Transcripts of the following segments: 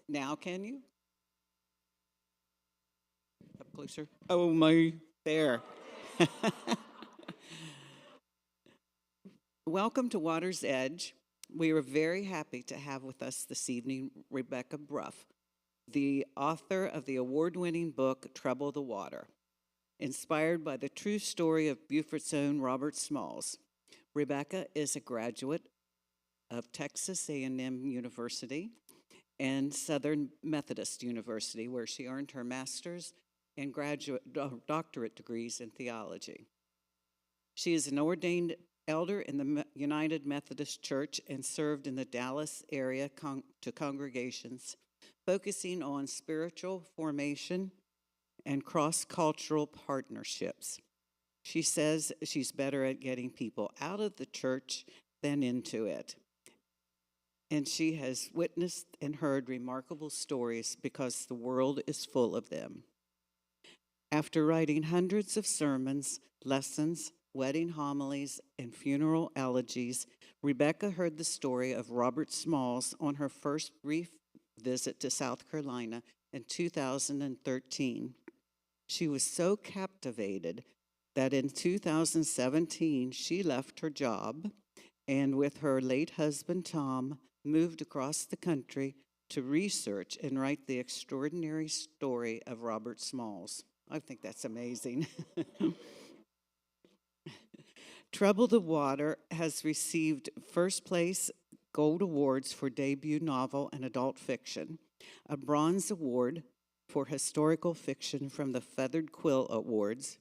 Now can you? Up closer. Oh my, there. Welcome to Water's Edge. We are very happy to have with us this evening Rebecca Bruff, the author of the award-winning book Trouble the Water, inspired by the true story of Beaufort's own Robert Smalls. Rebecca is a graduate of Texas A&M University and Southern Methodist University, where she earned her master's and doctorate degrees in theology. She is an ordained elder in the United Methodist Church and served in the Dallas area to congregations, focusing on spiritual formation and cross-cultural partnerships. She says she's better at getting people out of the church than into it. And she has witnessed and heard remarkable stories because the world is full of them. After writing hundreds of sermons, lessons, wedding homilies, and funeral elegies, Rebecca heard the story of Robert Smalls on her first brief visit to South Carolina in 2013. She was so captivated that in 2017 she left her job and with her late husband Tom moved across the country to research and write the extraordinary story of Robert Smalls. I think that's amazing. Trouble the Water has received first place gold awards for debut novel and adult fiction, a bronze award for historical fiction from the Feathered Quill Awards,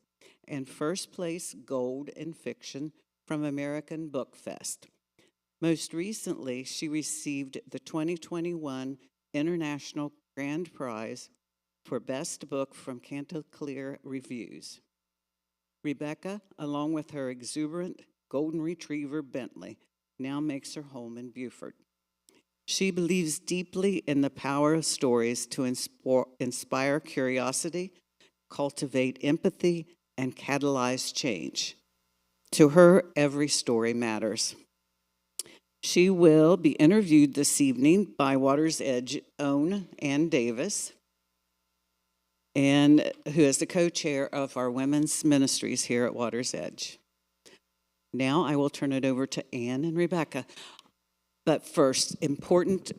and first place gold in fiction from American Book Fest. Most recently, she received the 2021 International Grand Prize for Best Book from Chanticleer Reviews. Rebecca, along with her exuberant golden retriever Bentley, now makes her home in Beaufort. She believes deeply in the power of stories to inspire curiosity, cultivate empathy, and catalyze change. To her, every story matters. She will be interviewed this evening by Water's Edge own Ann Davis, and who is the co-chair of our women's ministries here at Water's Edge. Now I will turn it over to Ann and Rebecca. But first, important.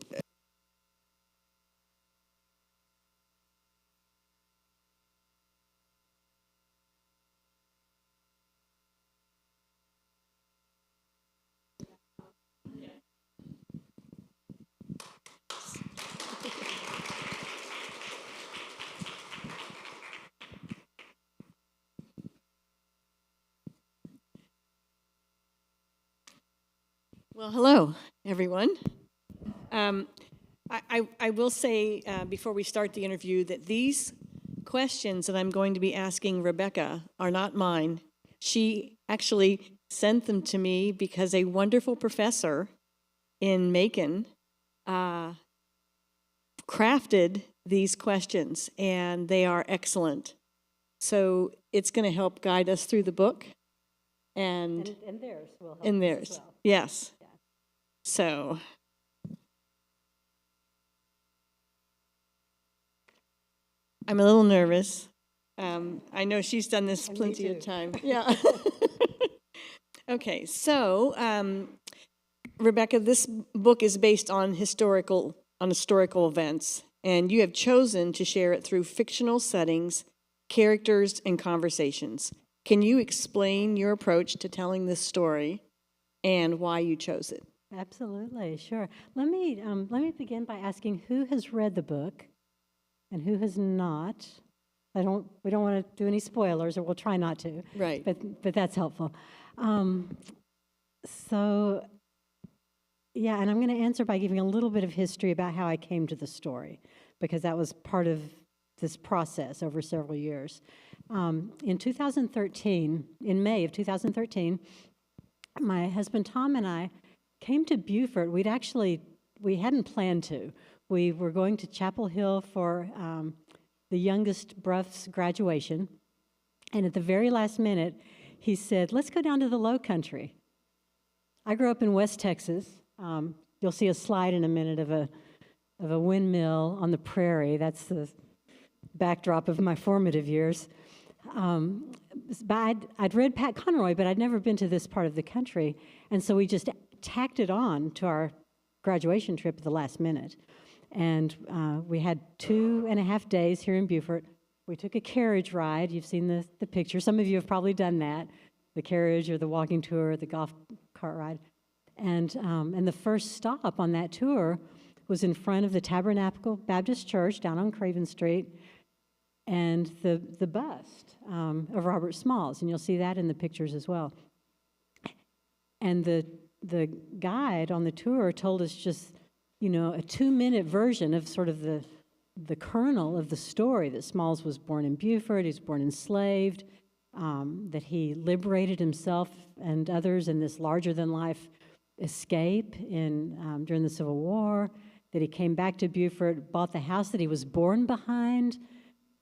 Well, hello, everyone. I will say before we start the interview that these questions that I'm going to be asking Rebecca are not mine. She actually sent them to me because a wonderful professor in Macon crafted these questions, and they are excellent. So it's going to help guide us through the book. And theirs will help. In theirs, as well. yes. Yeah. So, I'm a little nervous. I know she's done this And me plenty of too. time. Yeah. Okay, so Rebecca, this book is based on historical events, and you have chosen to share it through fictional settings, characters, and conversations. Can you explain your approach to telling this story and why you chose it? Absolutely, sure. Let me begin by asking who has read the book and who has not. We don't want to do any spoilers, or we'll try not to. Right. But that's helpful. So, yeah, and I'm going to answer by giving a little bit of history about how I came to the story, because that was part of this process over several years. In 2013, in May of 2013, my husband Tom and I came to Beaufort. We hadn't planned to. We were going to Chapel Hill for the youngest Bruff's graduation, and at the very last minute, he said, "Let's go down to the Low Country." I grew up in West Texas. You'll see a slide in a minute of of a windmill on the prairie. That's the backdrop of my formative years. But I'd read Pat Conroy, but I'd never been to this part of the country. And so we just tacked it on to our graduation trip at the last minute. And we had 2.5 days here in Beaufort. We took a carriage ride. You've seen the picture. Some of you have probably done that, the carriage or the walking tour or the golf cart ride. And the first stop on that tour was in front of the Tabernacle Baptist Church down on Craven Street, and the bust of Robert Smalls, and you'll see that in the pictures as well. And the guide on the tour told us just, a 2-minute version of sort of the kernel of the story, that Smalls was born in Beaufort, he was born enslaved, that he liberated himself and others in this larger-than-life escape during the Civil War, that he came back to Beaufort, bought the house that he was born behind,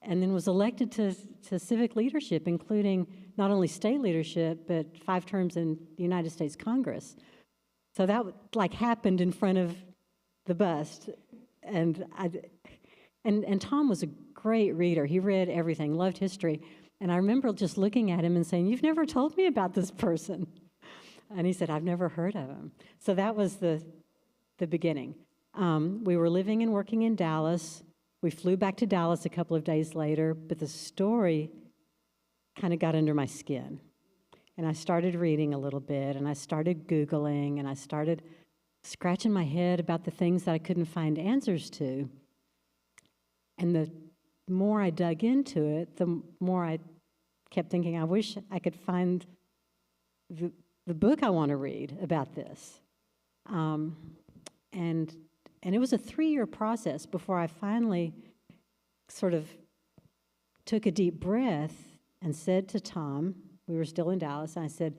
and then was elected to civic leadership, including not only state leadership, but 5 terms in the United States Congress. So that happened in front of the bust. And Tom was a great reader. He read everything, loved history. And I remember just looking at him and saying, "You've never told me about this person." And he said, "I've never heard of him." So that was the beginning. We were living and working in Dallas. We flew back to Dallas a couple of days later, but the story kind of got under my skin. And I started reading a little bit, and I started Googling, and I started scratching my head about the things that I couldn't find answers to. And the more I dug into it, the more I kept thinking, I wish I could find the book I want to read about this. And it was a 3-year process before I finally sort of took a deep breath and said to Tom, we were still in Dallas, and I said,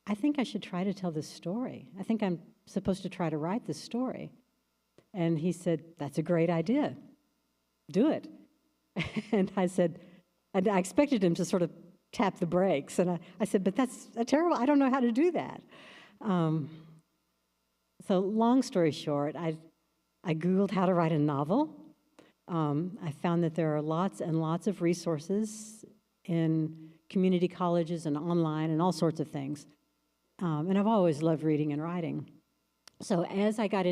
"I think I should try to tell this story. I think I'm supposed to try to write this story." And he said, "That's a great idea. Do it." And I said, and I expected him to sort of tap the brakes. And I said, "But that's I don't know how to do that." So long story short, I Googled how to write a novel. I found that there are lots and lots of resources in community colleges and online and all sorts of things. And I've always loved reading and writing. So as I got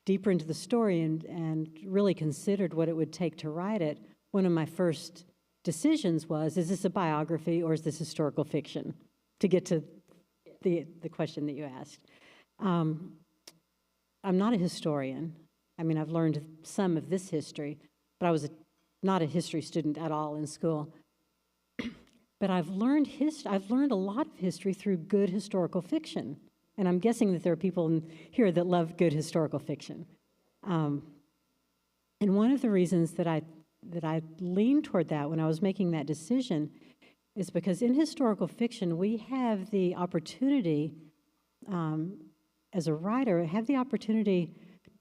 deeper into the story and really considered what it would take to write it, one of my first decisions was, is this a biography or is this historical fiction? To get to the question that you asked. I'm not a historian. I mean, I've learned some of this history, but I was not a history student at all in school. But I've learned a lot of history through good historical fiction. And I'm guessing that there are people in here that love good historical fiction. And one of the reasons that I leaned toward that when I was making that decision is because in historical fiction, we have the opportunity, as a writer, have the opportunity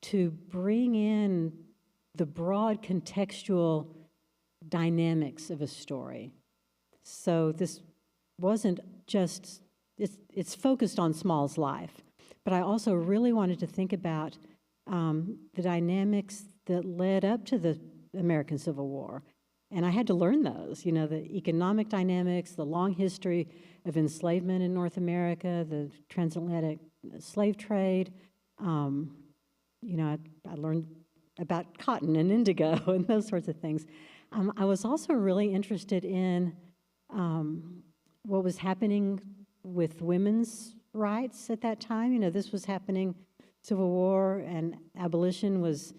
to bring in the broad contextual dynamics of a story. So this wasn't just, it's focused on Small's life, but I also really wanted to think about the dynamics that led up to the American Civil War. And I had to learn those, the economic dynamics, the long history of enslavement in North America, the transatlantic slave trade. I learned about cotton and indigo and those sorts of things. I was also really interested in what was happening with women's rights at that time. This was happening, Civil War and abolition was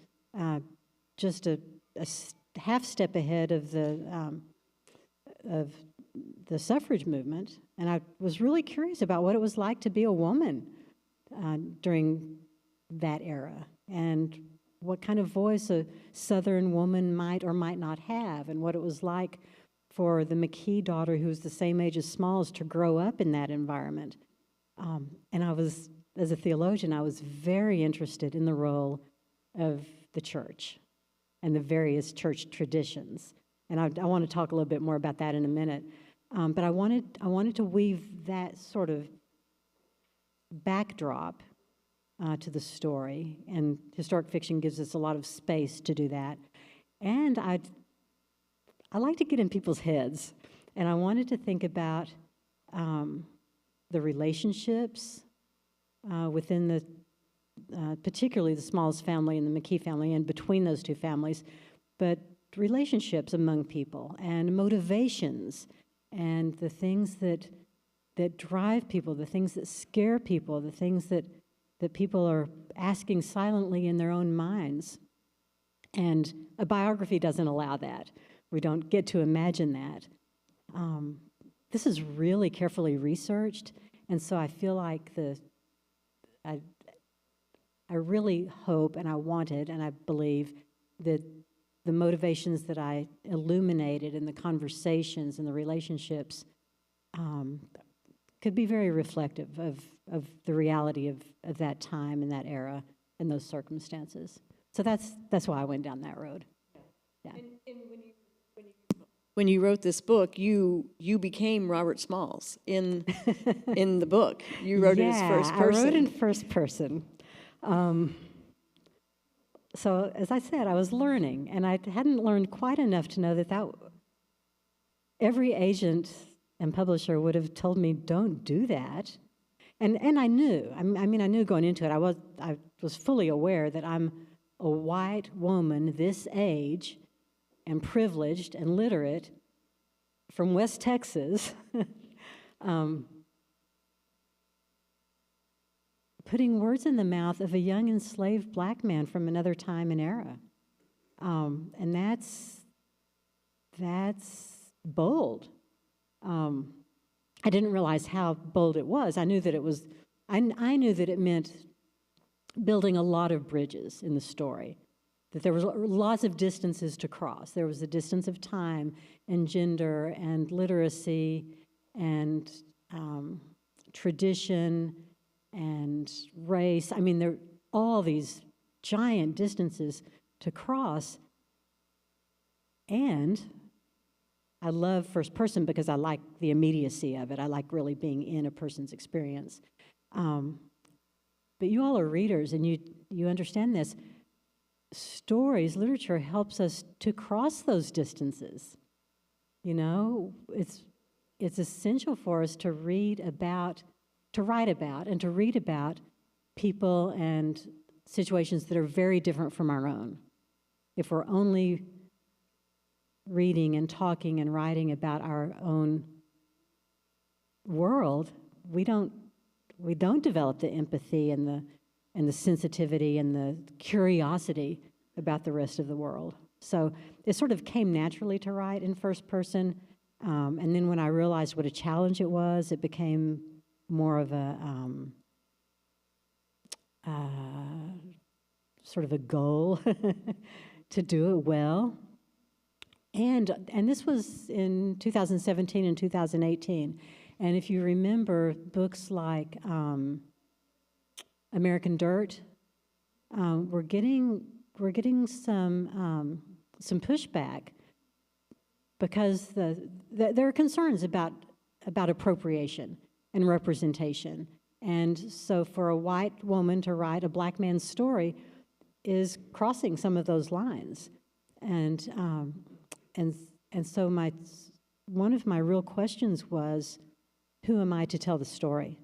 just a half step ahead of the suffrage movement. And I was really curious about what it was like to be a woman during that era, and what kind of voice a Southern woman might or might not have, and what it was like for the McKee daughter, who was the same age as Smalls, to grow up in that environment. And as a theologian, I was very interested in the role of the church and the various church traditions. And I want to talk a little bit more about that in a minute. But I wanted to weave that sort of backdrop to the story, and historic fiction gives us a lot of space to do that. And I like to get in people's heads, and I wanted to think about the relationships within the, particularly the Smalls family and the McKee family, and between those two families, but relationships among people and motivations and the things that drive people, the things that scare people, the things that people are asking silently in their own minds. And a biography doesn't allow that. We don't get to imagine that. This is really carefully researched, and so I feel like I really hope and I wanted and I believe that the motivations that I illuminated in the conversations and the relationships could be very reflective of the reality of that time and that era and those circumstances. So that's why I went down that road. Yeah. And when you wrote this book, you became Robert Smalls in the book. You wrote it as first person. I wrote in first person. So as I said, I was learning, and I hadn't learned quite enough to know that every agent and publisher would have told me, don't do that. And I knew. I mean, I knew going into it. I was fully aware that I'm a white woman this age and privileged and literate from West Texas, putting words in the mouth of a young enslaved black man from another time and era. And that's bold. I didn't realize how bold it was. I knew that it was, I knew that it meant building a lot of bridges in the story, that there was lots of distances to cross. There was a distance of time and gender and literacy and tradition and race. I mean, there are all these giant distances to cross. And I love first person because I like the immediacy of it. I like really being in a person's experience. But you all are readers, and you understand this. Stories, literature helps us to cross those distances. You know, it's essential for us to write about, and to read about people and situations that are very different from our own. If we're only reading and talking and writing about our own world, we don't develop the empathy and the sensitivity and the curiosity about the rest of the world. So it sort of came naturally to write in first person. And then when I realized what a challenge it was, it became more of a sort of a goal to do it well. And this was in 2017 and 2018. And if you remember books like American Dirt, we're getting some pushback because there are concerns about appropriation and representation. And so for a white woman to write a black man's story is crossing some of those lines. And so one of my real questions was, who am I to tell the story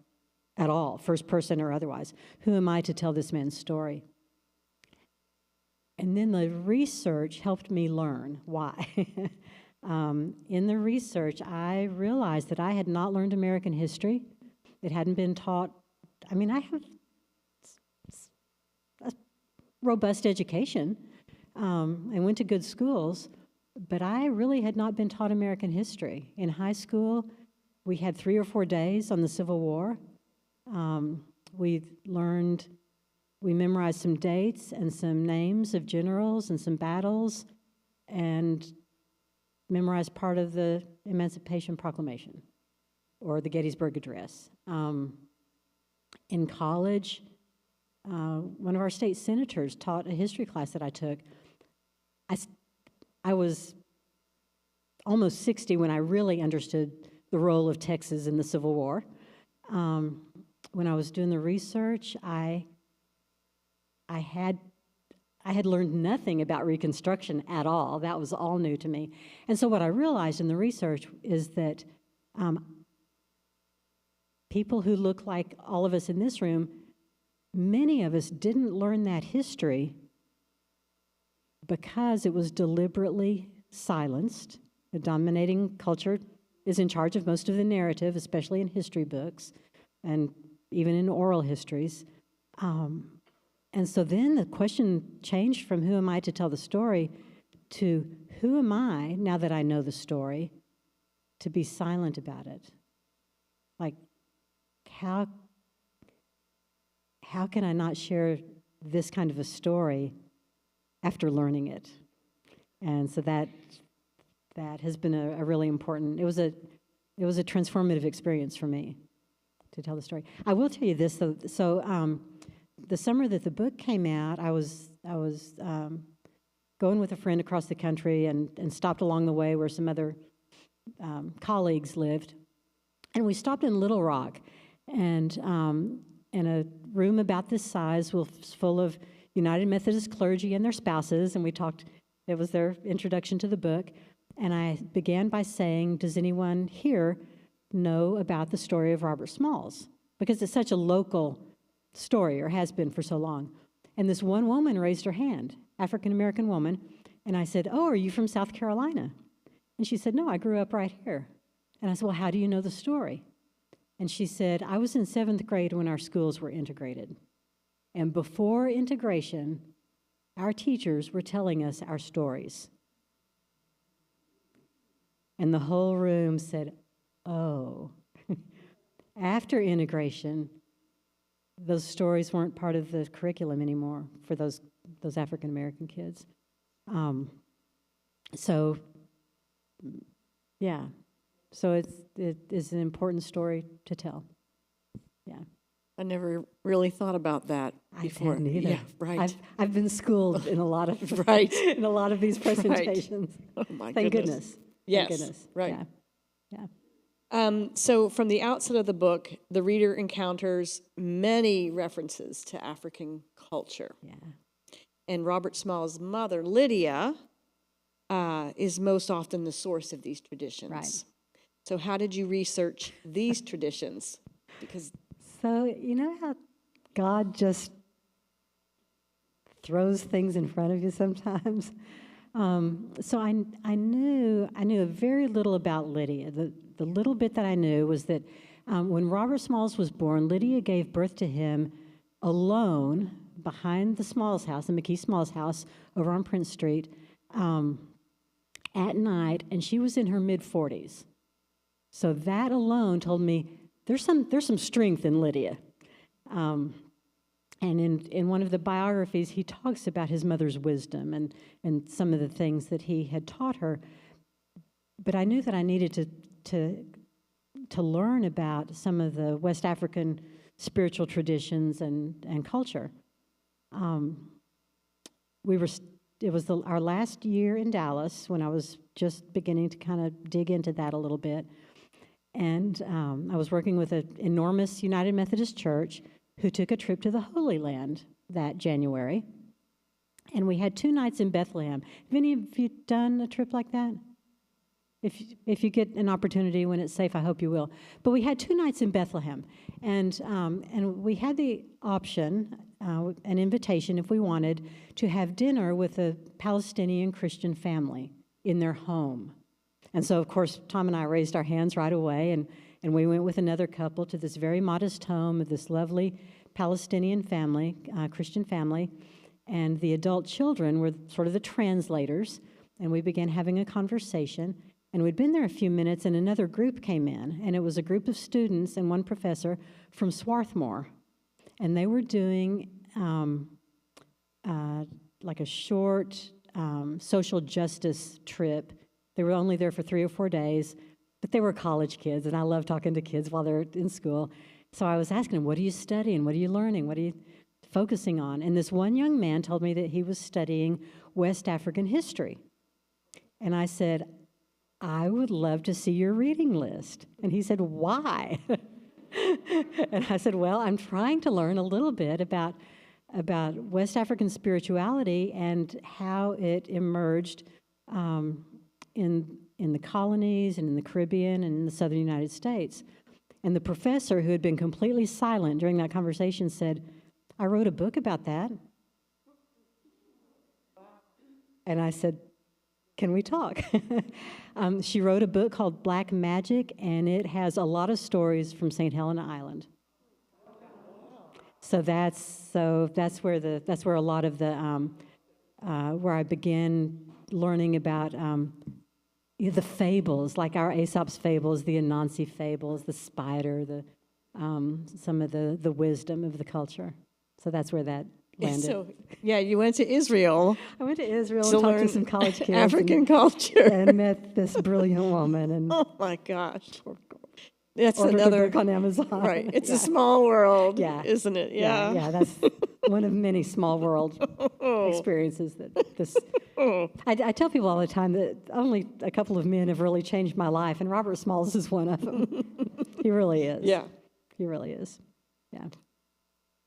at all, first person or otherwise? Who am I to tell this man's story? And then the research helped me learn why. In the research, I realized that I had not learned American history. It hadn't been taught. I mean, I have a robust education and went to good schools, but I really had not been taught American history. In high school, we had 3 or 4 days on the Civil War. We memorized some dates and some names of generals and some battles, and memorized part of the Emancipation Proclamation or the Gettysburg Address. In college, one of our state senators taught a history class that I took. I was almost 60 when I really understood the role of Texas in the Civil War. When I was doing the research, I I had learned nothing about Reconstruction at all. That was all new to me. And so what I realized in the research is that people who look like all of us in this room, many of us didn't learn that history because it was deliberately silenced. The dominating culture is in charge of most of the narrative, especially in history books and even in oral histories. And so then the question changed from who am I to tell the story to who am I, now that I know the story, to be silent about it? Like, how can I not share this kind of a story after learning it? And so that has been a really important, it was a transformative experience for me to tell the story. I will tell you this, though. So the summer that the book came out, I was going with a friend across the country and stopped along the way where some other colleagues lived. And we stopped in Little Rock, and in a room about this size was full of United Methodist clergy and their spouses, and we talked, it was their introduction to the book. And I began by saying, does anyone here know about the story of Robert Smalls? Because it's such a local story, or has been for so long. And this one woman raised her hand, African-American woman, and I said, oh, are you from South Carolina? And she said, no, I grew up right here. And I said, well, how do you know the story? And she said, I was in 7th grade when our schools were integrated. And before integration, our teachers were telling us our stories. And the whole room said, oh. After integration, those stories weren't part of the curriculum anymore for those African-American kids. So, yeah. So it is an important story to tell. Yeah. I never really thought about that before. I hadn't either. Yeah, right. I've been schooled in a lot of Right. in a lot of these presentations. Oh my Thank goodness. goodness. Yes. Thank goodness. Right. Yeah. So from the outset of the book, the reader encounters many references to African culture. Yeah. And Robert Small's mother, Lydia, is most often the source of these traditions. Right. So how did you research these traditions? Because So you know how God just throws things in front of you sometimes? So I knew very little about Lydia. The little bit that I knew was that when Robert Smalls was born, Lydia gave birth to him alone behind the Smalls house, the McKee Smalls house over on Prince Street, at night, and she was in her mid-40s. So that alone told me there's some strength in Lydia. And in one of the biographies, he talks about his mother's wisdom and some of the things that he had taught her. But I knew that I needed to learn about some of the West African spiritual traditions and culture. It was our last year in Dallas when I was just beginning to kind of dig into that a little bit. And I was working with an enormous United Methodist church who took a trip to the Holy Land that January. And we had 2 nights in Bethlehem. Have any of you done a trip like that? If you get an opportunity when it's safe, I hope you will. But we had 2 nights in Bethlehem. And we had the option, an invitation if we wanted, to have dinner with a Palestinian Christian family in their home. And so, of course, Tom and I raised our hands right away, and we went with another couple to this very modest home of this lovely Palestinian family, Christian family, and the adult children were sort of the translators, and we began having a conversation, and we'd been there a few minutes, and another group came in, and it was a group of students and one professor from Swarthmore, and they were doing like a short social justice trip. They were only there for 3 or 4 days, but they were college kids, and I love talking to kids while they're in school. So I was asking them, what are you studying? What are you learning? What are you focusing on? And this one young man told me that he was studying West African history. And I said, I would love to see your reading list. And he said, why? And I said, well, I'm trying to learn a little bit about about West African spirituality and how it emerged in the colonies and in the Caribbean and in the southern United States. And the professor, who had been completely silent during that conversation, said, "I wrote a book about that." And I said, "Can we talk?" She wrote a book called Black Magic, and it has a lot of stories from St. Helena Island. So that's where a lot of the where I began learning about the fables, like our Aesop's fables, the Anansi fables, the spider, some of the wisdom of the culture. So that's where that landed. So, yeah, you went to Israel I went to Israel to and talked learn to some college kids African culture. and met this brilliant woman and Oh my gosh, that's ordered another a book on Amazon. right. It's Yeah. a small world, Yeah. isn't it? Yeah. Yeah, that's one of many small world experiences that this. I tell people all the time that only a couple of men have really changed my life, and Robert Smalls is one of them. He really is. Yeah. He really is. Yeah.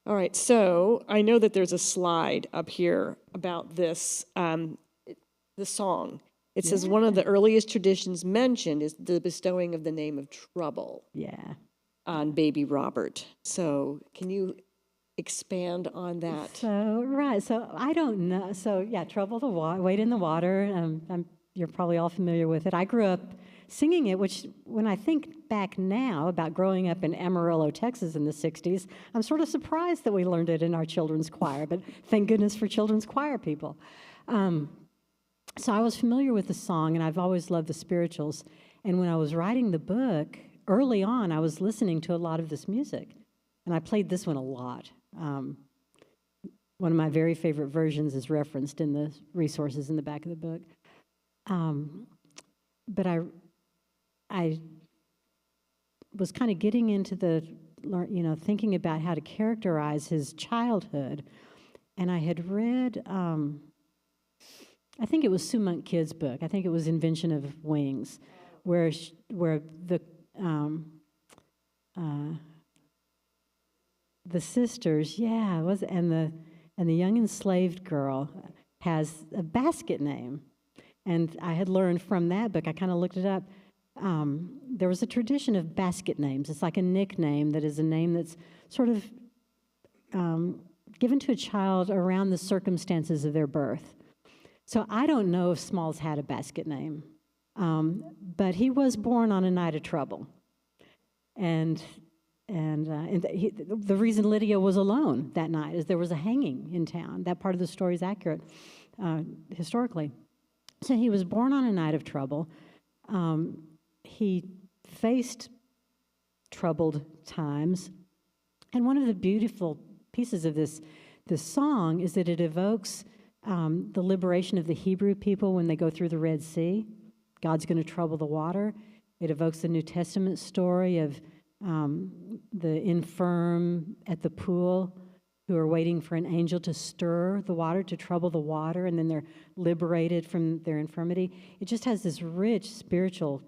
All right. So I know that there's a slide up here about this, the song. It says one of the earliest traditions mentioned is the bestowing of the name of Trouble Yeah. on baby Robert. So can you expand on that? So I don't know. So yeah, Trouble the Water, Wade in the Water. You're probably all familiar with it. I grew up singing it, which when I think back now about growing up in Amarillo, Texas in the 60s, I'm sort of surprised that we learned it in our children's choir, but thank goodness for children's choir people. So I was familiar with the song, and I've always loved the spirituals. And when I was writing the book, early on, I was listening to a lot of this music, and I played this one a lot. One of my very favorite versions is referenced in the resources in the back of the book. But I was kind of getting into thinking about how to characterize his childhood, and I had read, I think it was Sue Monk Kidd's book. I think it was Invention of Wings, where the sisters, and the young enslaved girl has a basket name. And I had learned from that book, I kind of looked it up, there was a tradition of basket names. It's like a nickname that is a name that's sort of given to a child around the circumstances of their birth. So I don't know if Smalls had a basket name, but he was born on a night of trouble. And the reason Lydia was alone that night is there was a hanging in town. That part of the story is accurate historically. So he was born on a night of trouble. He faced troubled times. And one of the beautiful pieces of this song is that it evokes the liberation of the Hebrew people when they go through the Red Sea. God's going to trouble the water. It evokes the New Testament story of the infirm at the pool who are waiting for an angel to stir the water, to trouble the water, and then they're liberated from their infirmity. It just has this rich spiritual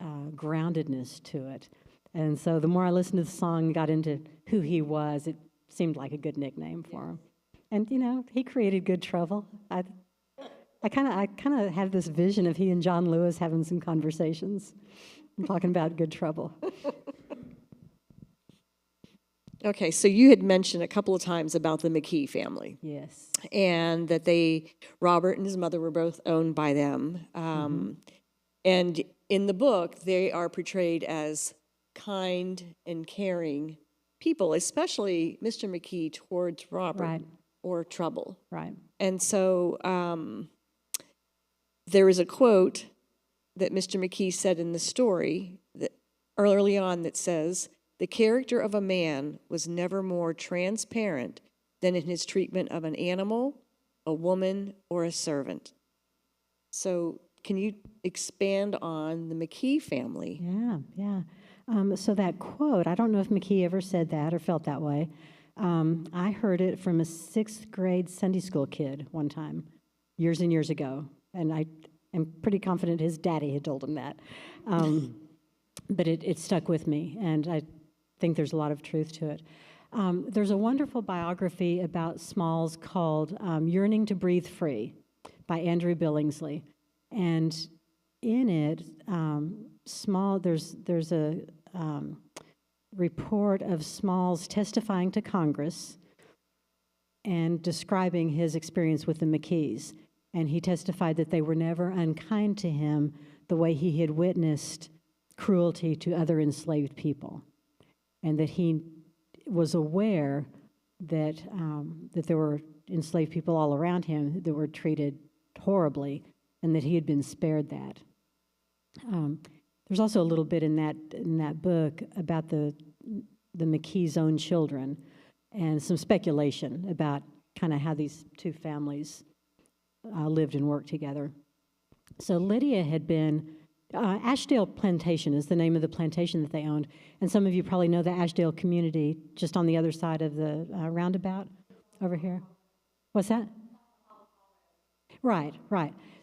groundedness to it. And so the more I listened to the song and got into who he was, it seemed like a good nickname for him. And, he created good trouble. I kind of have this vision of he and John Lewis having some conversations and talking about good trouble. Okay, so you had mentioned a couple of times about the McKee family. Yes. And that Robert and his mother were both owned by them. And in the book, they are portrayed as kind and caring people, especially Mr. McKee towards Robert. Right. Or trouble. Right. And so there is a quote that Mr. McKee said in the story that early on that says, "The character of a man was never more transparent than in his treatment of an animal, a woman, or a servant." So can you expand on the McKee family? Yeah. So that quote, I don't know if McKee ever said that or felt that way. I heard it from a 6th grade Sunday school kid one time, years and years ago. And I am pretty confident his daddy had told him that. But it stuck with me, and I think there's a lot of truth to it. There's a wonderful biography about Smalls called Yearning to Breathe Free by Andrew Billingsley. And in it, there's a report of Smalls testifying to Congress and describing his experience with the McKees. And he testified that they were never unkind to him the way he had witnessed cruelty to other enslaved people, and that he was aware that that there were enslaved people all around him that were treated horribly, and that he had been spared that. There's also a little bit in that book about the McKees' own children, and some speculation about kind of how these two families lived and worked together. So Lydia had been, Ashdale Plantation is the name of the plantation that they owned. And some of you probably know the Ashdale community just on the other side of the roundabout over here. What's that? Right.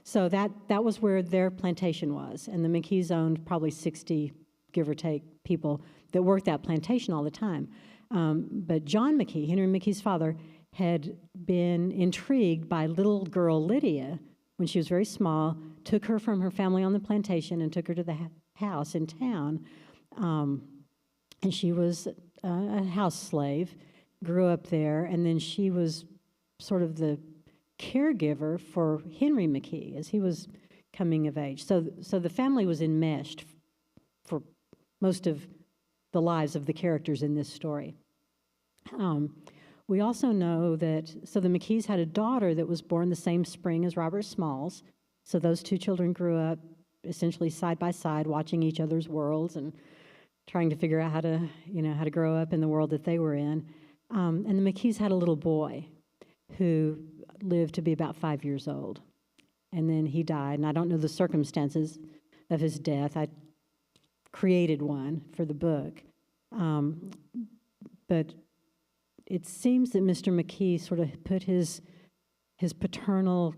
So that was where their plantation was. And the McKees owned probably 60, give or take, people that worked that plantation all the time. But John McKee, Henry McKee's father, had been intrigued by little girl Lydia when she was very small, took her from her family on the plantation and took her to the house in town. And she was a house slave, grew up there, and then she was sort of the caregiver for Henry McKee as he was coming of age. So the family was enmeshed for most of the lives of the characters in this story. We also know that, so the McKees had a daughter that was born the same spring as Robert Smalls. So those two children grew up essentially side by side, watching each other's worlds and trying to figure out how to grow up in the world that they were in. And the McKees had a little boy who lived to be about 5 years old. And then he died, and I don't know the circumstances of his death. I created one for the book. But it seems that Mr. McKee sort of put his paternal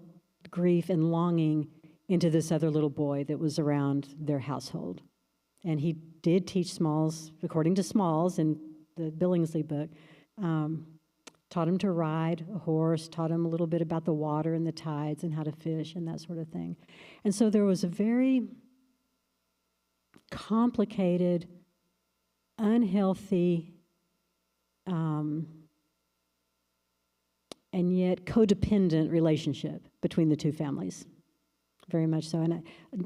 grief and longing into this other little boy that was around their household. And he did teach Smalls, according to Smalls in the Billingsley book, taught him to ride a horse, taught him a little bit about the water and the tides and how to fish and that sort of thing. And so there was a very complicated, unhealthy, and yet codependent relationship between the two families, very much so. And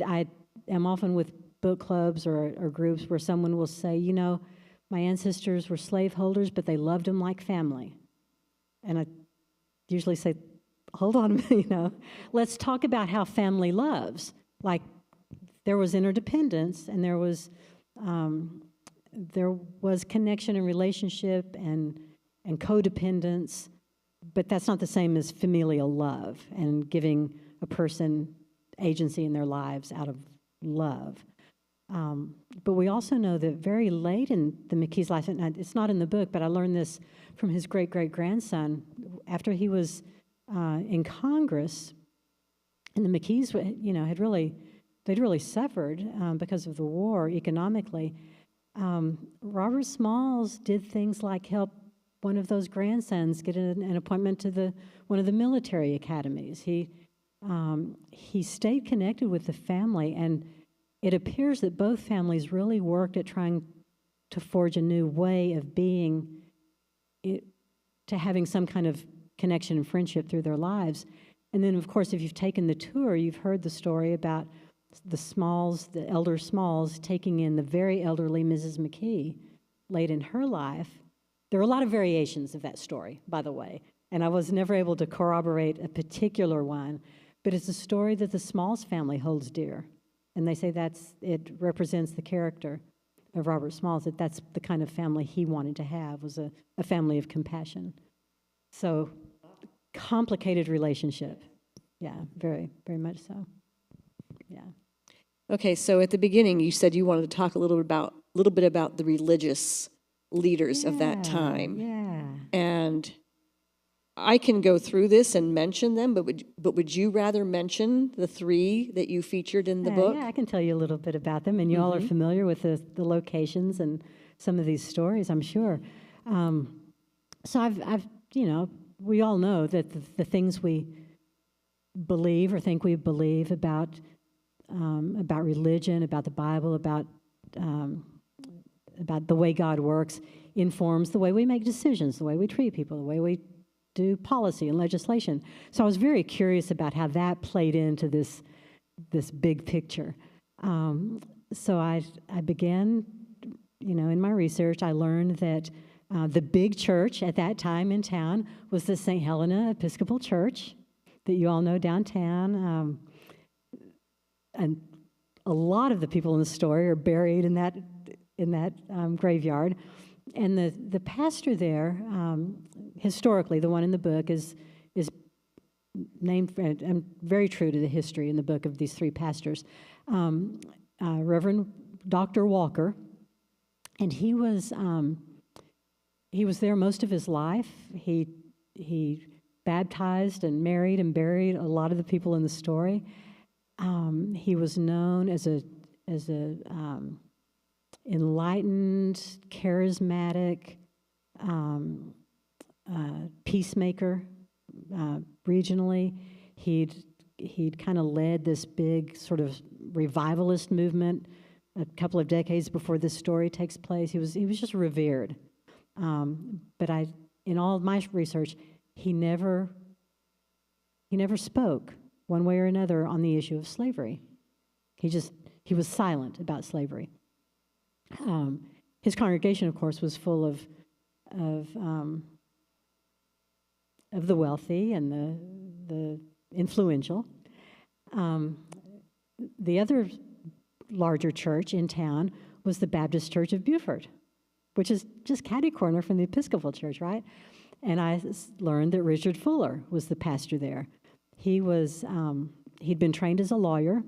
I am often with book clubs or groups where someone will say, my ancestors were slaveholders, but they loved them like family. And I usually say, hold on, let's talk about how family loves. Like, there was interdependence, and there was connection and relationship and codependence, but that's not the same as familial love and giving a person agency in their lives out of love. But we also know that very late in the McKee's life, and it's not in the book, but I learned this from his great-great-grandson, after he was in Congress, and the McKees, they'd really suffered because of the war economically. Robert Smalls did things like help one of those grandsons get an appointment to one of the military academies. He stayed connected with the family, and it appears that both families really worked at trying to forge a new way of being, to having some kind of connection and friendship through their lives. And then, of course, if you've taken the tour, you've heard the story about the Smalls, the elder Smalls, taking in the very elderly Mrs. McKee late in her life. There are a lot of variations of that story, by the way, and I was never able to corroborate a particular one, but it's a story that the Smalls family holds dear. And they say it represents the character of Robert Smalls, that's the kind of family he wanted to have, was a family of compassion. So, complicated relationship. Yeah, very, very much so. Yeah. Okay, so at the beginning, you said you wanted to talk a little bit about the religious leaders of that time. Yeah. And I can go through this and mention them, but would you rather mention the three that you featured in the book? Yeah, I can tell you a little bit about them, and you all are familiar with the locations and some of these stories, I'm sure. So we all know that the things we believe or think we believe about religion, about the Bible, about the way God works, informs the way we make decisions, the way we treat people, the way we do policy and legislation. So I was very curious about how that played into this big picture. So I began, in my research, I learned that the big church at that time in town was the St. Helena Episcopal Church that you all know downtown. And a lot of the people in the story are buried in that graveyard. And the pastor there, historically, the one in the book is named, and very true to the history in the book of these three pastors, Reverend Dr. Walker, and he was there most of his life. He baptized and married and buried a lot of the people in the story. He was known as a enlightened, charismatic peacemaker regionally. He'd kind of led this big sort of revivalist movement a couple of decades before this story takes place. He was just revered. But in all of my research, he never spoke one way or another on the issue of slavery. He was silent about slavery. His congregation, of course, was full of the wealthy and the influential. The other larger church in town was the Baptist Church of Beaufort, which is just catty corner from the Episcopal Church, right? And I learned that Richard Fuller was the pastor there. He'd been trained as a lawyer.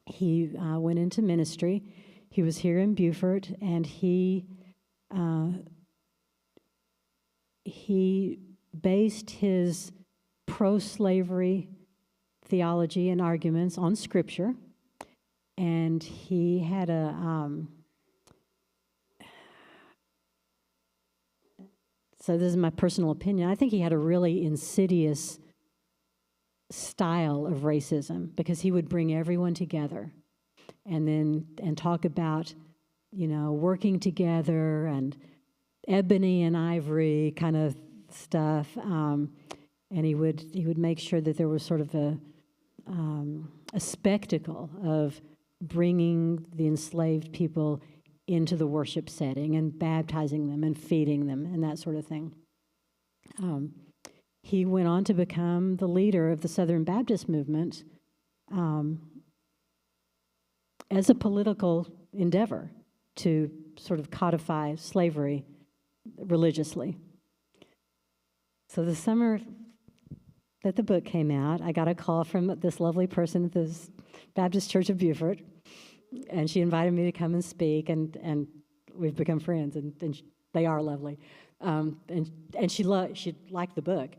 He went into ministry. He was here in Beaufort, and he based his pro-slavery theology and arguments on Scripture, and he had so this is my personal opinion, I think he had a really insidious style of racism, because he would bring everyone together and talk about, working together and ebony and ivory kind of stuff. And he would make sure that there was sort of a spectacle of bringing the enslaved people into the worship setting and baptizing them and feeding them and that sort of thing. He went on to become the leader of the Southern Baptist movement as a political endeavor to sort of codify slavery religiously. So the summer that the book came out, I got a call from this lovely person at the Baptist Church of Beaufort, and she invited me to come and speak, and we've become friends, and they are lovely. And she liked the book,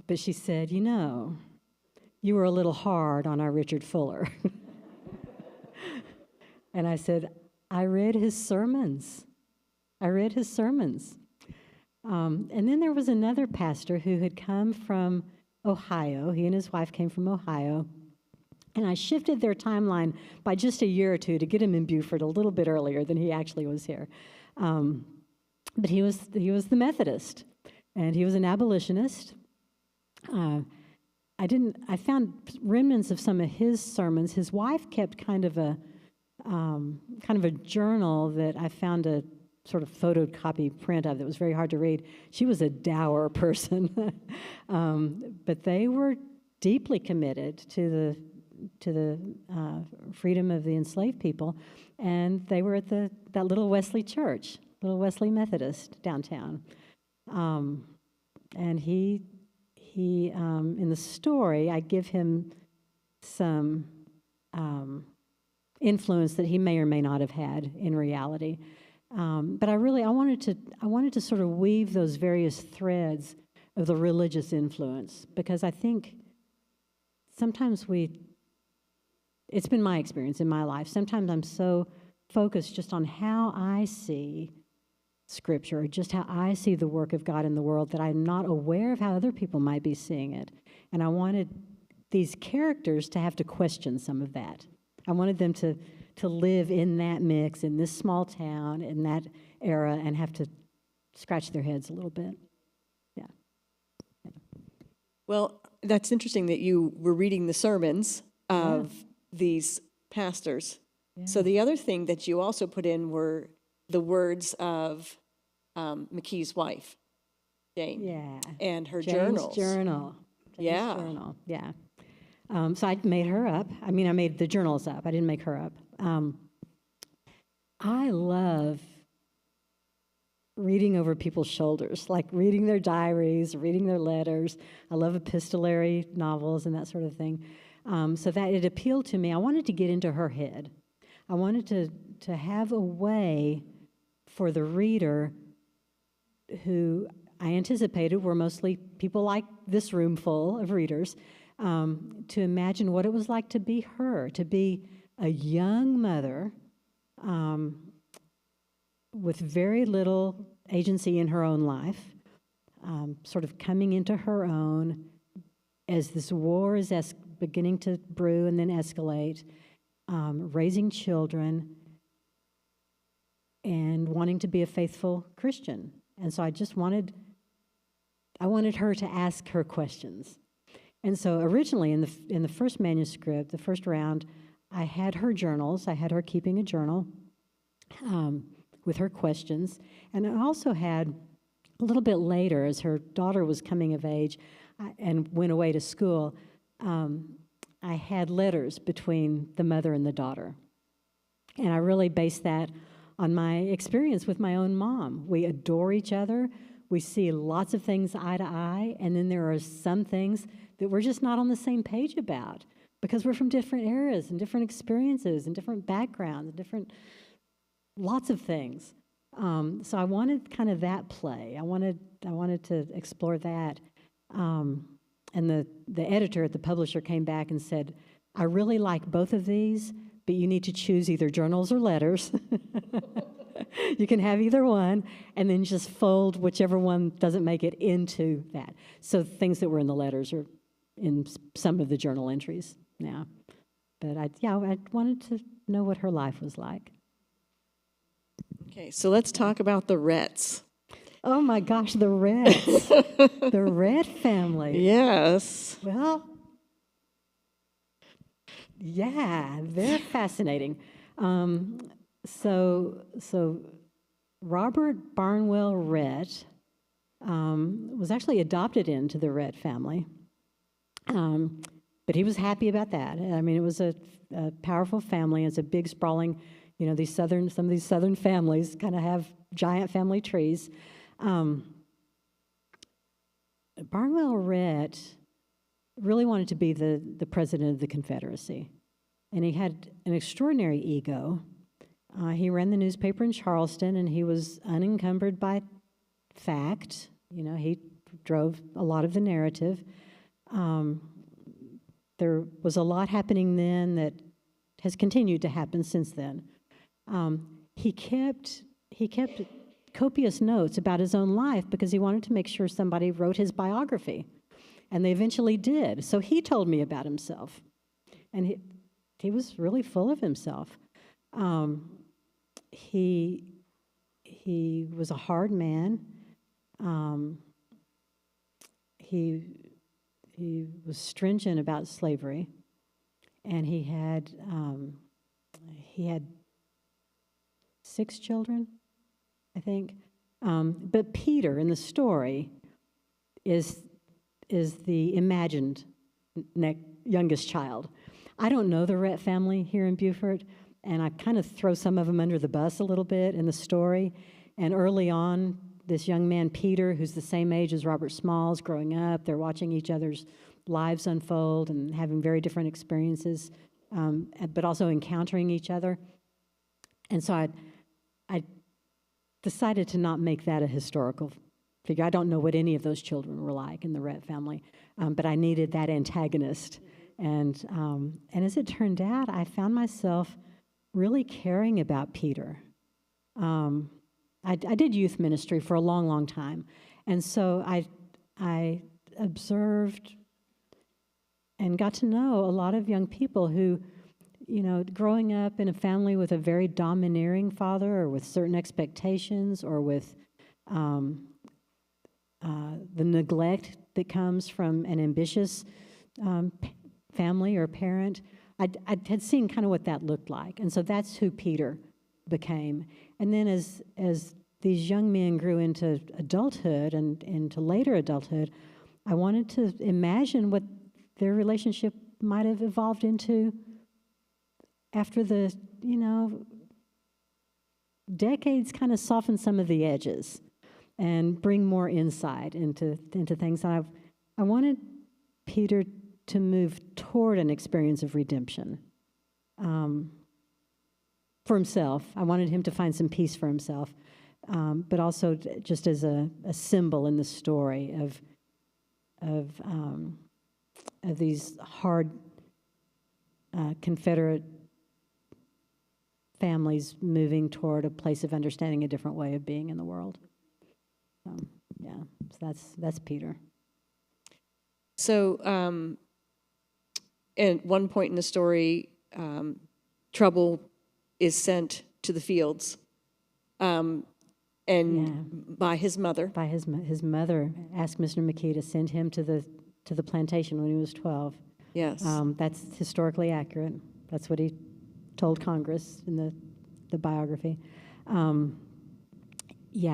but she said, you were a little hard on our Richard Fuller. And I said, I read his sermons. And then there was another pastor who had come from Ohio. He and his wife came from Ohio. And I shifted their timeline by just a year or two to get him in Beaufort a little bit earlier than he actually was here. But he was the Methodist, and he was an abolitionist. I found remnants of some of his sermons. His wife kept kind of a journal that I found a sort of photocopy print of that was very hard to read. She was a dour person, but they were deeply committed to the freedom of the enslaved people, and they were at that little Wesley church, little Wesley Methodist downtown. And he in the story, I give him some influence that he may or may not have had in reality. But I wanted to sort of weave those various threads of the religious influence, because I think sometimes it's been my experience in my life, sometimes I'm so focused just on how I see Scripture, or just how I see the work of God in the world, that I'm not aware of how other people might be seeing it. And I wanted these characters to have to question some of that. I wanted them to live in that mix, in this small town, in that era, and have to scratch their heads a little bit. Yeah. Well, that's interesting that you were reading the sermons of these pastors. Yeah. So the other thing that you also put in were the words of McKee's wife, Jane, Yeah. and her Jane's journals. journal. Jane's Yeah. journal. Yeah. So I made her up. I mean, I made the journals up. I didn't make her up. I love reading over people's shoulders, like reading their diaries, reading their letters. I love epistolary novels and that sort of thing. So that it appealed to me. I wanted to get into her head. I wanted to have a way for the reader, who I anticipated were mostly people like this room full of readers, to imagine what it was like to be her, to be a young mother with very little agency in her own life, sort of coming into her own as this war is beginning to brew and then escalate, raising children, and wanting to be a faithful Christian. And so I wanted her to ask her questions. And so originally in the first manuscript, the first round, I had her journals. I had her keeping a journal with her questions. And I also had, a little bit later, as her daughter was coming of age and went away to school, I had letters between the mother and the daughter. And I really based that on my experience with my own mom. We adore each other. We see lots of things eye to eye. And then there are some things that we're just not on the same page about, because we're from different eras and different experiences and different backgrounds and different lots of things. So I wanted kind of that play. I wanted to explore that. And the editor at the publisher came back and said, I really like both of these, but you need to choose either journals or letters. You can have either one, and then just fold whichever one doesn't make it into that. So things that were in the letters are in some of the journal entries now. But I wanted to know what her life was like. Okay, so let's talk about the Retts. Oh my gosh, the Reds. The Red family. Yes. Well, yeah, they're fascinating. So Robert Barnwell Rhett was actually adopted into the Rhett family, but he was happy about that. I mean, it was a powerful family. It's a big, sprawling, some of these southern families kind of have giant family trees. Barnwell Rhett really wanted to be the president of the Confederacy, and he had an extraordinary ego. He ran the newspaper in Charleston, and he was unencumbered by fact. He drove a lot of the narrative. There was a lot happening then that has continued to happen since then. He kept copious notes about his own life because he wanted to make sure somebody wrote his biography, and they eventually did. So he told me about himself, and he was really full of himself. He was a hard man. He was stringent about slavery, and he had 6 children, I think. But Peter in the story is the imagined youngest child. I don't know the Rhett family here in Beaufort, and I kind of throw some of them under the bus a little bit in the story. And early on, this young man, Peter, who's the same age as Robert Smalls, growing up, they're watching each other's lives unfold and having very different experiences, but also encountering each other. And so I decided to not make that a historical figure. I don't know what any of those children were like in the Rhett family, but I needed that antagonist. And as it turned out, I found myself really caring about Peter. I did youth ministry for a long, long time. And so I observed and got to know a lot of young people who, growing up in a family with a very domineering father or with certain expectations or with the neglect that comes from an ambitious family or parent, I had seen kind of what that looked like. And so that's who Peter became. And then as these young men grew into adulthood and into later adulthood, I wanted to imagine what their relationship might have evolved into after the, decades kind of softened some of the edges and bring more insight into things. And I wanted Peter to move toward an experience of redemption for himself. I wanted him to find some peace for himself, but also just as a symbol in the story of these hard Confederate families moving toward a place of understanding a different way of being in the world. So that's Peter. So at one point in the story, trouble is sent to the fields, by his mother. By his mother asked Mr. McKee to send him to the plantation when he was 12. Yes. That's historically accurate. That's what he told Congress in the biography.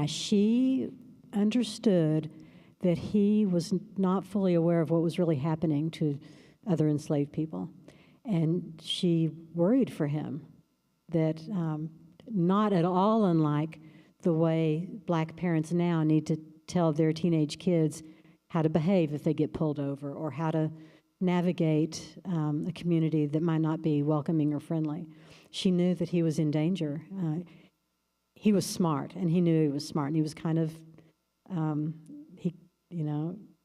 She understood that he was not fully aware of what was really happening to other enslaved people. And she worried for him that not at all unlike the way black parents now need to tell their teenage kids how to behave if they get pulled over or how to navigate a community that might not be welcoming or friendly. She knew that he was in danger. He was smart, and he knew he was smart, and he was kind of,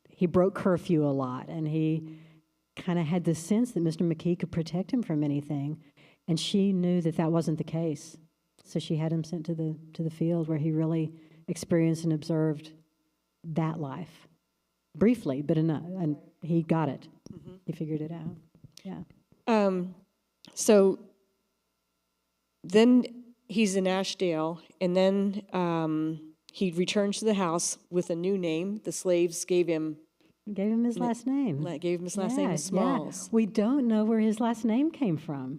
he broke curfew a lot, and he kind of had this sense that Mr. McKee could protect him from anything, and she knew that that wasn't the case. So she had him sent to the field where he really experienced and observed that life. Briefly, but enough, and he got it. Mm-hmm. He figured it out. Yeah. So then he's in Ashdale, and then he returns to the house with a new name. The slaves gave him his last name. Gave him his last name, Smalls. Yeah. We don't know where his last name came from.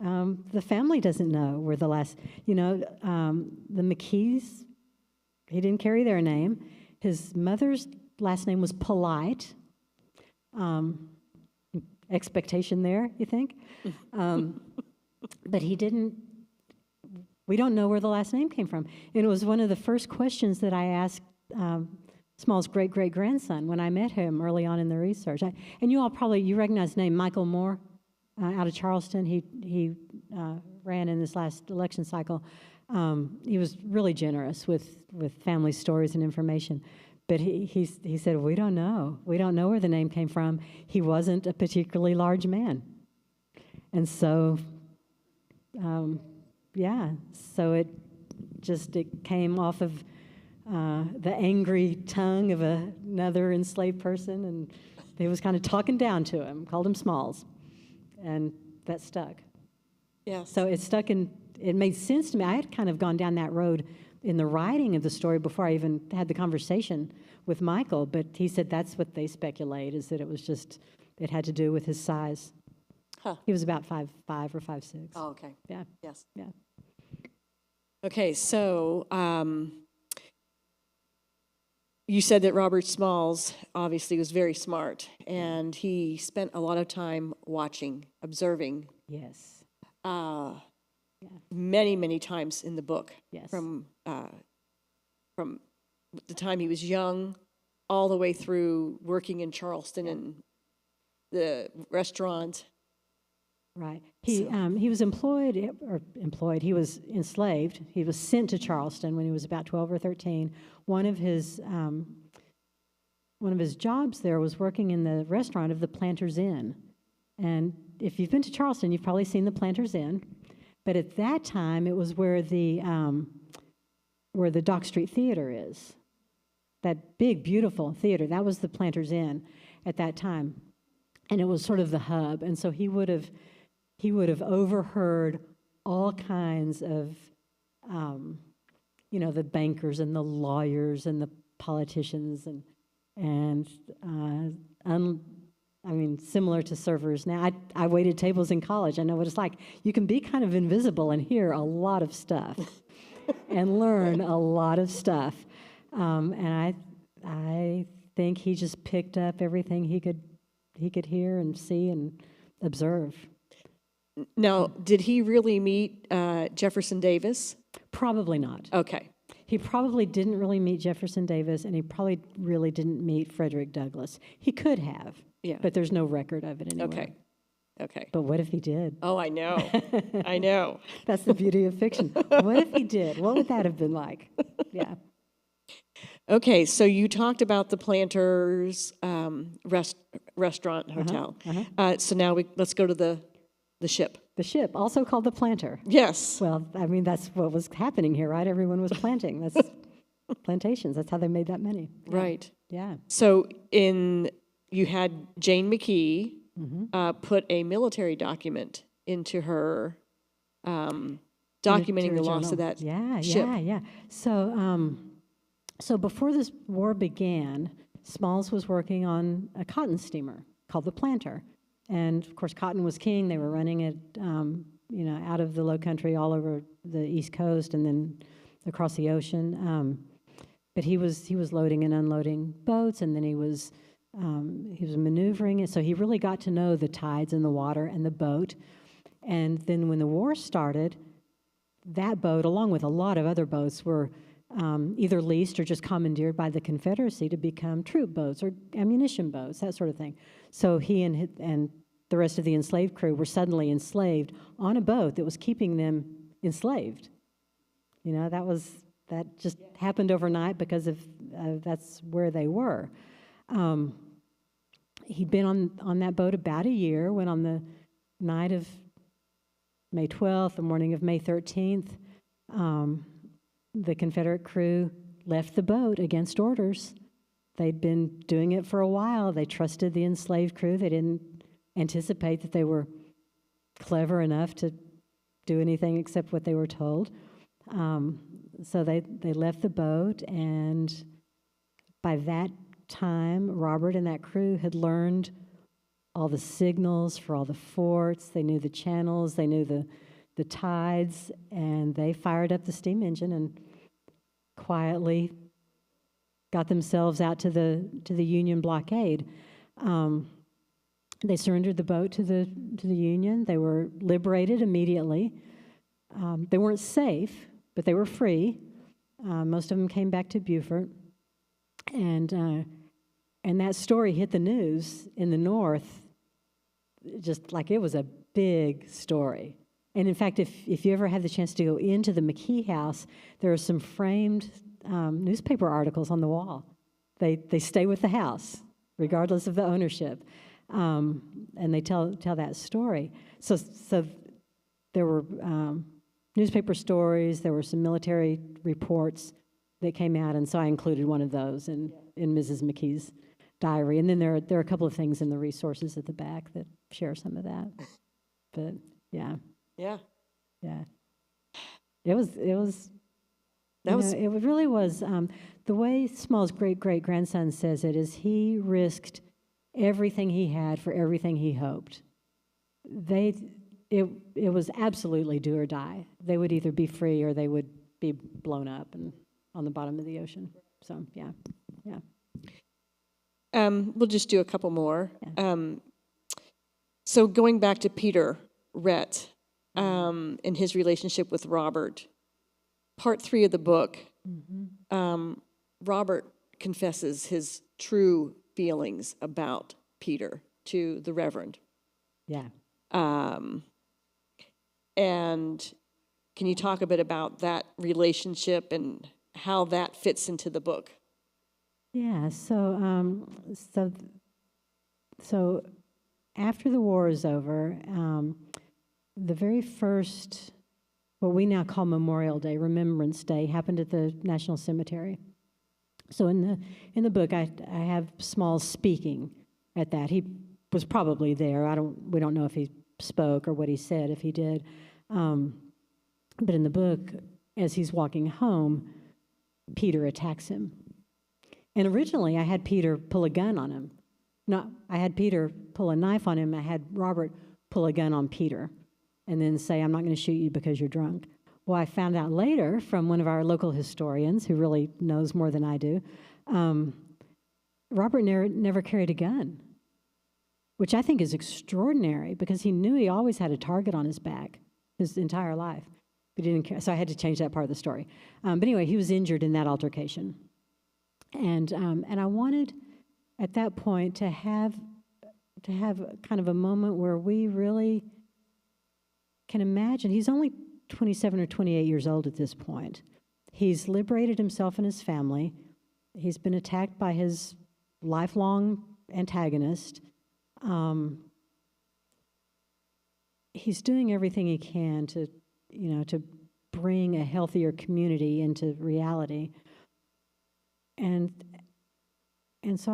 The family doesn't know where the last, the McKees, he didn't carry their name. His mother's last name was Polite. Expectation there, you think? But we don't know where the last name came from. And it was one of the first questions that I asked Small's great-great-grandson when I met him early on in the research. And you all you recognize the name Michael Moore out of Charleston. He ran in this last election cycle. He was really generous with family stories and information. But he said, we don't know. We don't know where the name came from. He wasn't a particularly large man. And so, so it came off of the angry tongue of another enslaved person, and he was kind of talking down to him, called him Smalls, and that stuck. Yeah. So it stuck, and it made sense to me. I had kind of gone down that road in the writing of the story before I even had the conversation with Michael, but he said that's what they speculate, is that it had to do with his size. Huh. He was about 5'5" or 5'6". Oh, okay. Yeah. Yes. Yeah. Okay, so you said that Robert Smalls obviously was very smart, and he spent a lot of time watching, observing. Yes. Many, many times in the book. Yes. From the time he was young, all the way through working in Charleston and the restaurant. Right. He was employed. He was enslaved. He was sent to Charleston when he was about 12 or 13. One of his jobs there was working in the restaurant of the Planters Inn. And if you've been to Charleston, you've probably seen the Planters Inn. But at that time, it was where the where the Dock Street Theater is. That big, beautiful theater, that was the Planters Inn at that time. And it was sort of the hub. And so he would have overheard all kinds of, the bankers and the lawyers and the politicians similar to servers now. I waited tables in college. I know what it's like. You can be kind of invisible and hear a lot of stuff and learn a lot of stuff. And I think he just picked up everything he could hear and see and observe. Now, did he really meet Jefferson Davis? Probably not. Okay. He probably didn't really meet Jefferson Davis, and he probably really didn't meet Frederick Douglass. He could have, but there's no record of it anywhere. Okay. But what if he did? Oh, I know. I know. That's the beauty of fiction. What if he did? What would that have been like? Yeah. Okay, so you talked about the Planters restaurant hotel. So now let's go to the ship. The ship, also called the Planter. Yes. Well, that's what was happening here, right? Everyone was planting. That's plantations. That's how they made that money. Right. Yeah. So you had Jane McKee put a military document into her documenting the loss of that ship. Yeah. So before this war began, Smalls was working on a cotton steamer called the Planter. And, of course, cotton was king. They were running it, out of the low country all over the East Coast and then across the ocean. But he was loading and unloading boats, and then he was maneuvering it. So he really got to know the tides and the water and the boat. And then when the war started, that boat, along with a lot of other boats, were either leased or just commandeered by the Confederacy to become troop boats or ammunition boats, that sort of thing. So he and the rest of the enslaved crew were suddenly enslaved on a boat that was keeping them enslaved. That just happened overnight because of that's where they were. He'd been on that boat about a year when on the night of May 12th, the morning of May 13th, the Confederate crew left the boat against orders. They'd been doing it for a while. They trusted the enslaved crew. They didn't anticipate that they were clever enough to do anything except what they were told. So they left the boat, and by that time, Robert and that crew had learned all the signals for all the forts. They knew the channels. They knew the tides, and they fired up the steam engine and quietly got themselves out to the Union blockade. They surrendered the boat to the Union. They were liberated immediately. They weren't safe, but they were free. Most of them came back to Beaufort, and that story hit the news in the North, just like it was a big story. And in fact, if you ever had the chance to go into the McKee house, there are some framed newspaper articles on the wall. They stay with the house, regardless of the ownership, and they tell that story. So there were newspaper stories. There were some military reports that came out, and so I included one of those in Mrs. McKee's diary. And then there are a couple of things in the resources at the back that share some of that. But yeah. Yeah. It was. It really was. The way Small's great-great-grandson says it is he risked everything he had for everything he hoped. It was absolutely do or die. They would either be free or they would be blown up and on the bottom of the ocean. So yeah. We'll just do a couple more. Yeah. So going back to Peter Rhett and his relationship with Robert, part 3 of the book, Robert confesses his true feelings about Peter to the Reverend. Yeah. And can you talk a bit about that relationship and how that fits into the book? Yeah. So after the war is over, the very first what we now call Memorial Day, Remembrance Day, happened at the National Cemetery. So in the book, I have Smalls speaking at that. He was probably there. We don't know if he spoke or what he said, if he did. But in the book, as he's walking home, Peter attacks him. And originally, I had Peter pull a gun on him. No, I had Peter pull a knife on him. I had Robert pull a gun on Peter and then say, I'm not going to shoot you because you're drunk. Well, I found out later from one of our local historians who really knows more than I do, Robert never carried a gun, which I think is extraordinary because he knew he always had a target on his back his entire life. But he didn't care, so I had to change that part of the story. But anyway, he was injured in that altercation. And I wanted, at that point, to have kind of a moment where we really can imagine. He's only 27 or 28 years old at this point. He's liberated himself and his family. He's been attacked by his lifelong antagonist. He's doing everything he can to bring a healthier community into reality. And so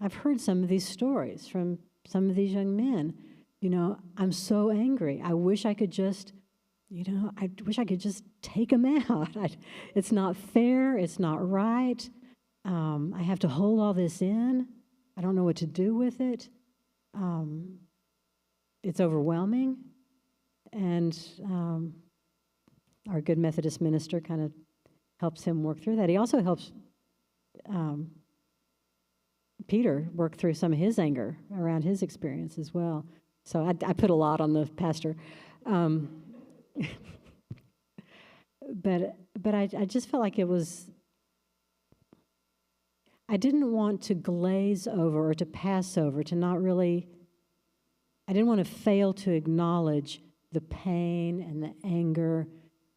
I've heard some of these stories from some of these young men. I'm so angry. I wish I could just, take them out. It's not fair. It's not right. I have to hold all this in. I don't know what to do with it. It's overwhelming. And our good Methodist minister kind of helps him work through that. He also helps Peter work through some of his anger around his experience as well. So I put a lot on the pastor. But I just felt like it was, I didn't want to glaze over or to pass over, to not really, I didn't want to fail to acknowledge the pain and the anger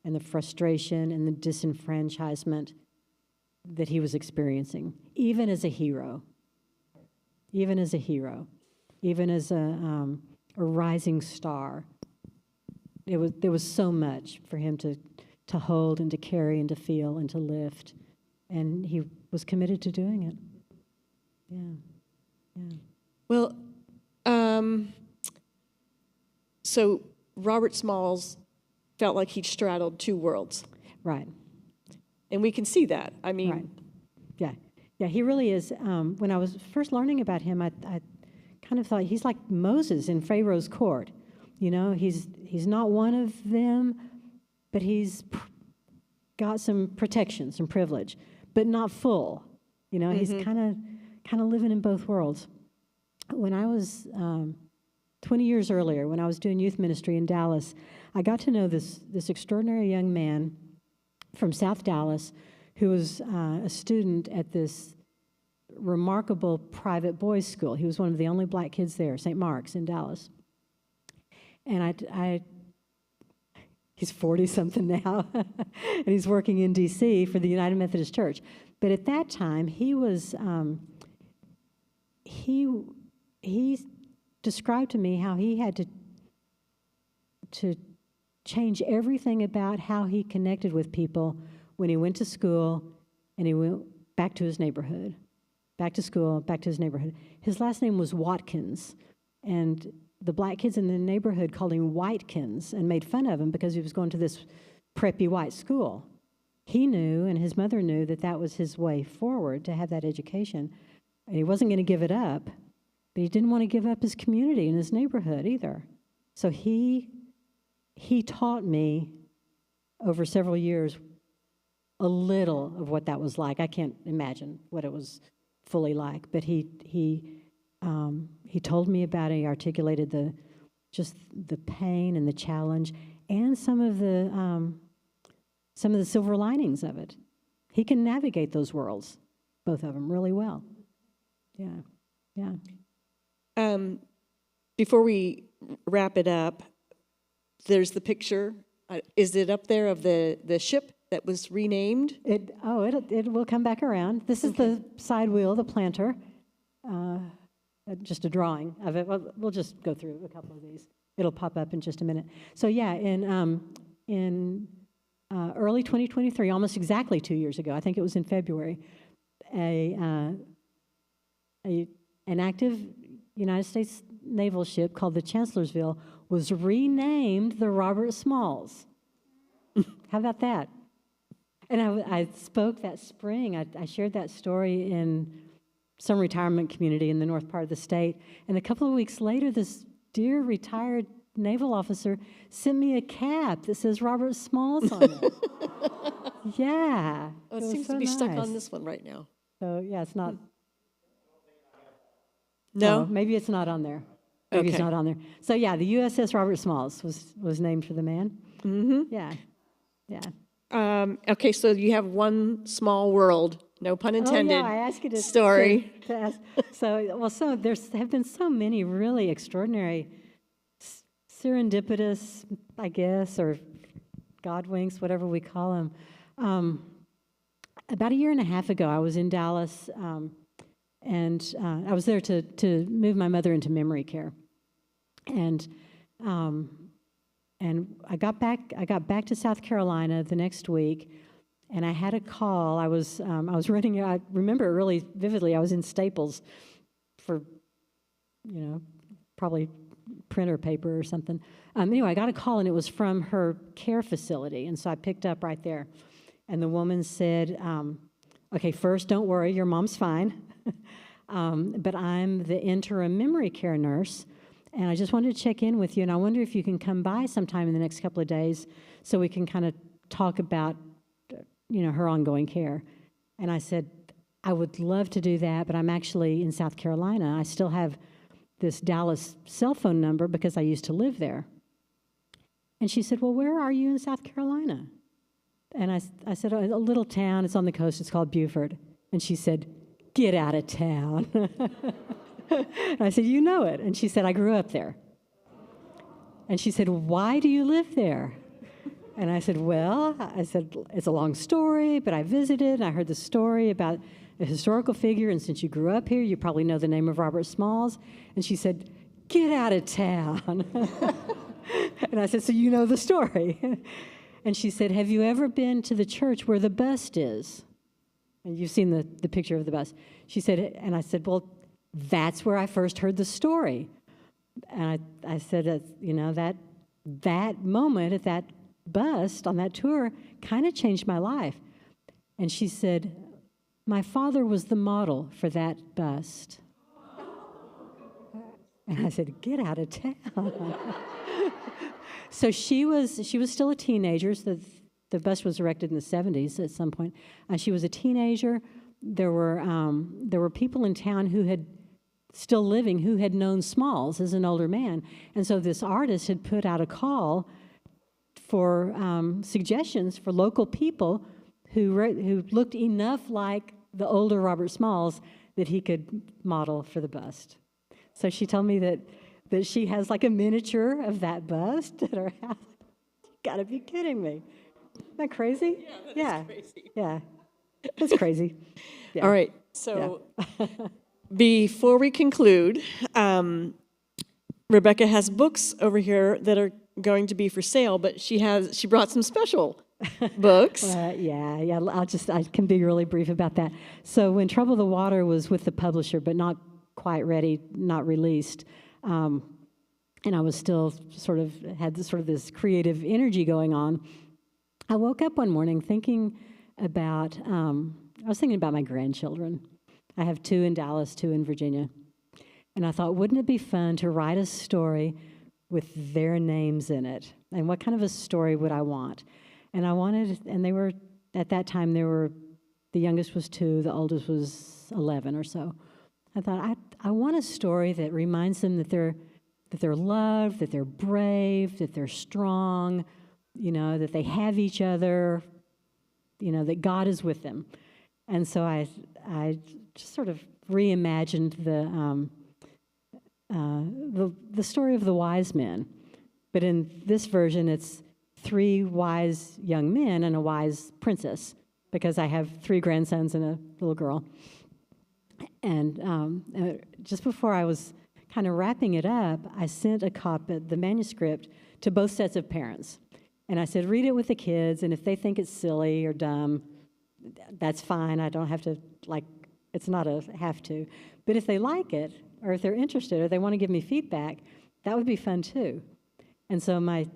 and the frustration and the disenfranchisement that he was experiencing, even as a hero, even as a rising star. There was so much for him to hold and to carry and to feel and to lift, and he was committed to doing it. Yeah. Well, so Robert Smalls felt like he straddled two worlds. Right. And we can see that. I mean... Right. Yeah, he really is. When I was first learning about him, I kind of thought he's like Moses in Pharaoh's court. He's not one of them, but he's got some protection, some privilege, but not full. He's kind of living in both worlds. When I was 20 years earlier, when I was doing youth ministry in Dallas, I got to know this extraordinary young man from South Dallas who was a student at this remarkable private boys' school. He was one of the only black kids there, St. Mark's in Dallas. And he's 40-something now, and he's working in D.C. for the United Methodist Church. But at that time, he was, he described to me how he had to change everything about how he connected with people when he went to school and he went back to his neighborhood, back to school, back to his neighborhood. His last name was Watkins, and the black kids in the neighborhood called him Whitekins and made fun of him because he was going to this preppy white school. He knew, and his mother knew, that was his way forward, to have that education. And he wasn't going to give it up, but he didn't want to give up his community and his neighborhood either. So he taught me over several years a little of what that was like. I can't imagine what it was fully like, but he told me about it. He articulated the pain and the challenge and some of the silver linings of it. He can navigate those worlds, both of them, really well. Yeah. Before we wrap it up, there's the picture. Is it up there of the ship that was renamed? It will come back around. This is the side wheel, the planter. just a drawing of it. Well, we'll just go through a couple of these. It'll pop up in just a minute. So yeah, in early 2023, almost exactly 2 years ago, I think it was in February, an active United States naval ship called the Chancellorsville was renamed the Robert Smalls. How about that? And I spoke that spring. I shared that story in some retirement community in the north part of the state. And a couple of weeks later, this dear retired naval officer sent me a cap that says Robert Smalls on it. Yeah. Oh, it was seems so to be stuck nice. on this one right now. So, yeah, it's not. No? Oh, maybe it's not on there. Maybe it's Okay. not on there. So, yeah, the USS Robert Smalls was named for the man. Mm-hmm. Yeah. Yeah. Okay, so you have one small world, no pun intended, Oh, yeah, I asked you to story. to ask. So there's have been so many really extraordinary, serendipitous, I guess, or God winks, whatever we call them. About a year and a half ago, I was in Dallas, and I was there to move my mother into memory care, and I got back to South Carolina the next week, and I had a call. I was running. I remember it really vividly. I was in Staples for, probably printer paper or something. Anyway, I got a call, and it was from her care facility, and so I picked up right there. And the woman said, "Okay, first, don't worry, your mom's fine, but I'm the interim memory care nurse." And I just wanted to check in with you, and I wonder if you can come by sometime in the next couple of days so we can kind of talk about, her ongoing care. And I said, I would love to do that, but I'm actually in South Carolina. I still have this Dallas cell phone number because I used to live there. And she said, well, where are you in South Carolina? And I said, a little town. It's on the coast. It's called Beaufort. And she said, get out of town. And I said, you know it. And she said, I grew up there. And she said, why do you live there? And I said, it's a long story, but I visited, and I heard the story about a historical figure, and since you grew up here, you probably know the name of Robert Smalls. And she said, get out of town. And I said, so you know the story. And she said, have you ever been to the church where the bust is? And you've seen the picture of the bust. She said, and I said, well, that's where I first heard the story. And I said, that moment at that bust on that tour kind of changed my life. And she said, my father was the model for that bust. And I said, get out of town. So she was still a teenager. So the bust was erected in the 70s at some point. She was a teenager. There were people in town who had still living who had known Smalls as an older man. And so this artist had put out a call for suggestions for local people who looked enough like the older Robert Smalls that he could model for the bust. So she told me that she has like a miniature of that bust at her house. You gotta be kidding me. Isn't that crazy? Yeah, that is crazy. Yeah. It's crazy. Yeah. All right, so before we conclude, Rebecca has books over here that are going to be for sale, but she brought some special books. I can be really brief about that. So when Trouble the Water was with the publisher, but not quite ready, not released, and I was still had this creative energy going on, I woke up one morning thinking about, I was thinking about my grandchildren. I have 2 in Dallas, 2 in Virginia. And I thought, wouldn't it be fun to write a story with their names in it? And what kind of a story would I want? And they were, at that time, the youngest was 2, the oldest was 11 or so. I thought, I want a story that reminds them that they're loved, that they're brave, that they're strong, that they have each other, that God is with them. And so I just sort of reimagined the story of the wise men. But in this version, it's 3 wise young men and a wise princess, because I have 3 grandsons and a little girl. And just before I was kind of wrapping it up, I sent a copy, the manuscript, to both sets of parents. And I said, read it with the kids, and if they think it's silly or dumb, that's fine. I don't have to, it's not a have to. But if they like it, or if they're interested, or they want to give me feedback, that would be fun too. And so the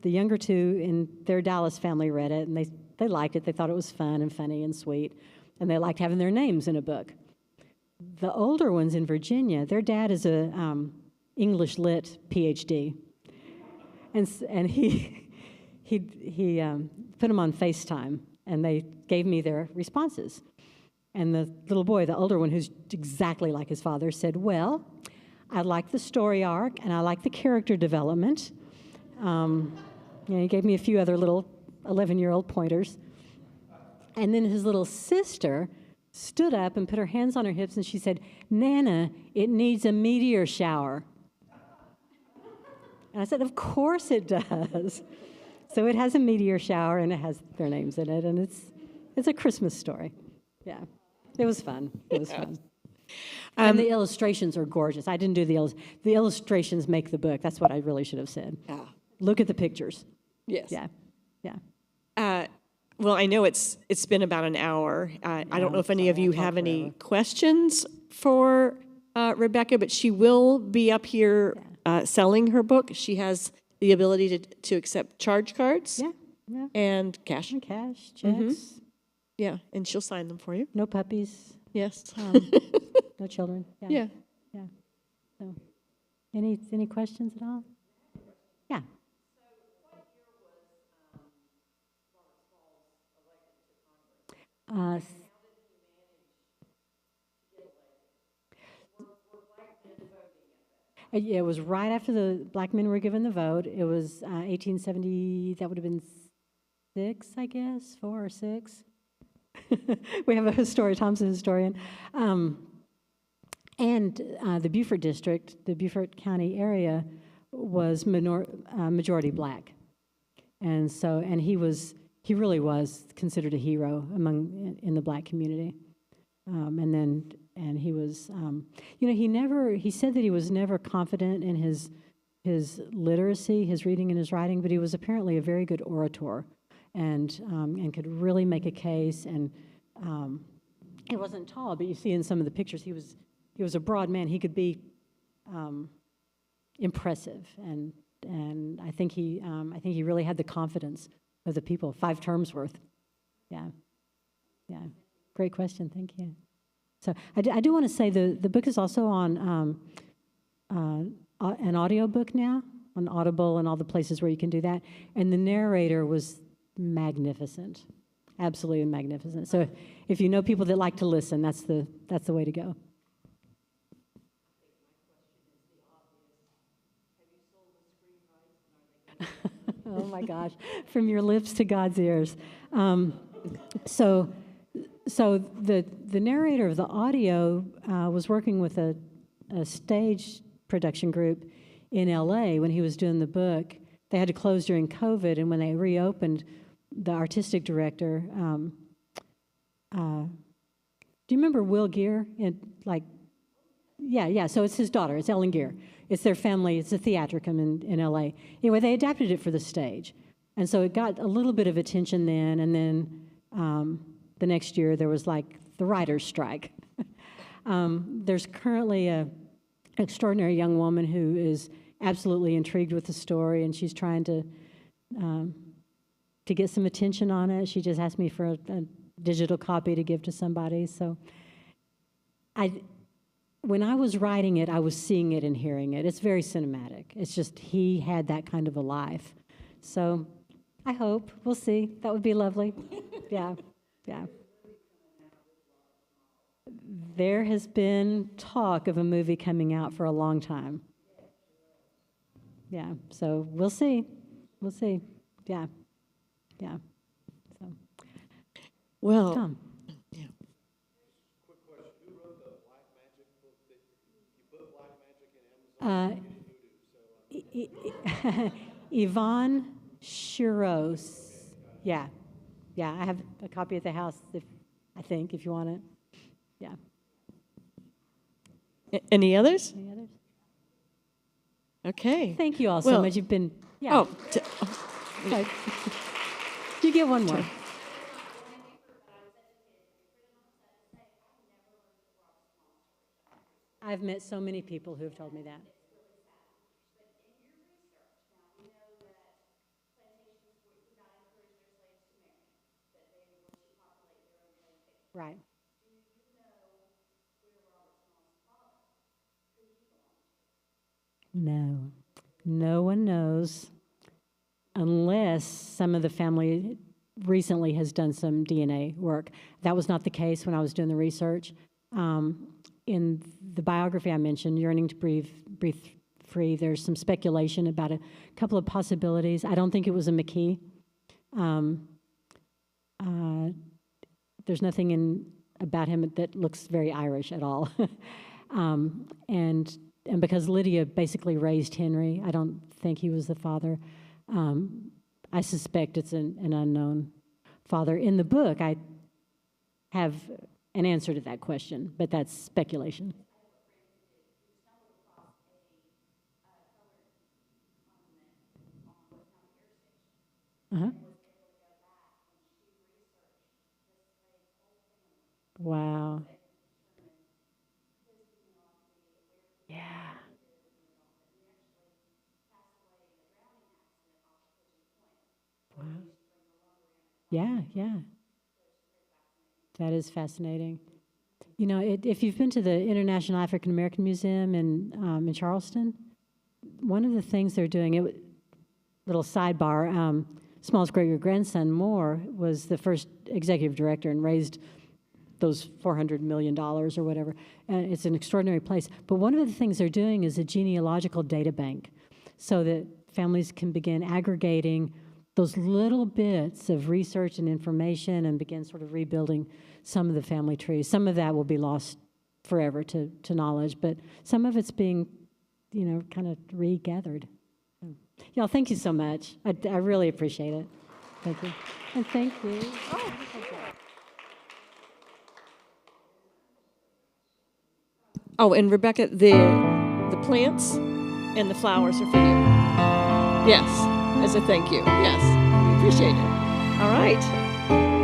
younger two in their Dallas family read it, and they liked it. They thought it was fun and funny and sweet, and they liked having their names in a book. The older ones in Virginia, their dad is a English Lit PhD, and he put them on FaceTime, and they gave me their responses. And the little boy, the older one, who's exactly like his father, said, well, I like the story arc, and I like the character development. He gave me a few other little 11-year-old pointers. And then his little sister stood up and put her hands on her hips, and she said, Nana, it needs a meteor shower. And I said, of course it does. So it has a meteor shower, and it has their names in it, and it's a Christmas story. Yeah, it was fun. It was fun. And the illustrations are gorgeous. I didn't do the illustrations make the book. That's what I really should have said. Yeah. Look at the pictures. Yes. Yeah. Well, I know it's been about an hour. I don't know if any of you have any questions for Rebecca, but she will be up here selling her book. She has the ability to accept charge cards Yeah. and cash. And cash, checks, Yeah, and she'll sign them for you. no puppies, Yes. no children. Yeah. So, any questions at all? Yeah. Yeah, it was right after the black men were given the vote. It was 1870, that would have been 6, I guess, 4 or 6. We have a historian, Tom's a historian. And the Beaufort district, the Beaufort County area, was majority black. And so, and he really was considered a hero in the black community. And he was, he said that he was never confident in his literacy, his reading and his writing, but he was apparently a very good orator and could really make a case. And he wasn't tall, but you see in some of the pictures, he was a broad man. He could be impressive, and I think he really had the confidence of the people. 5 terms worth. Yeah. Great question. Thank you. So I do want to say the book is also on an audio book now, on Audible and all the places where you can do that. And the narrator was magnificent, absolutely magnificent. So if you know people that like to listen, that's the way to go. Oh my gosh, from your lips to God's ears. So the narrator of the audio was working with a stage production group in LA when he was doing the book. They had to close during COVID, and when they reopened, the artistic director, do you remember Will Gear? Yeah, so it's his daughter, it's Ellen Gear. It's their family, it's a theatricum in LA. Anyway, they adapted it for the stage. And so it got a little bit of attention then, and then the next year there was the writer's strike. There's currently an extraordinary young woman who is absolutely intrigued with the story, and she's trying to get some attention on it. She just asked me for a digital copy to give to somebody. So when I was writing it, I was seeing it and hearing it. It's very cinematic. It's just he had that kind of a life. So I hope. We'll see. That would be lovely. Yeah. There has been talk of a movie coming out for a long time. Yeah, so we'll see. Yeah. So. Well, Tom. yeah. Quick question. Who wrote the Black Magic book that you put Black Magic in Amazon? Yvonne Shiros. Yeah, I have a copy at the house, if you want it. Yeah. Any others? Any others? Okay. Thank you all so Well, much. You've been, yeah. Oh, Sorry. You get one more. I've met so many people who have told me that. Right. No. No one knows unless some of the family recently has done some DNA work. That was not the case when I was doing the research. In the biography I mentioned, Yearning to Breathe Free, there's some speculation about a couple of possibilities. I don't think it was a McKee. There's nothing about him that looks very Irish at all. And because Lydia basically raised Henry, I don't think he was the father. I suspect it's an unknown father. In the book, I have an answer to that question, but that's speculation. Uh-huh. Wow. Yeah. Wow. Yeah, yeah. That is fascinating. You know, if you've been to the International African American Museum in Charleston, one of the things they're doing, little sidebar, Small's great-grandson, Moore, was the first executive director and raised those $400 million or whatever. It's an extraordinary place. But one of the things they're doing is a genealogical data bank so that families can begin aggregating those little bits of research and information and begin sort of rebuilding some of the family trees. Some of that will be lost forever to knowledge, but some of it's being, kind of regathered. Y'all, thank you so much. I really appreciate it. Thank you. And thank you. oh, and Rebecca, the plants and the flowers are for you. Yes, as a thank you. Yes, appreciate it. All right.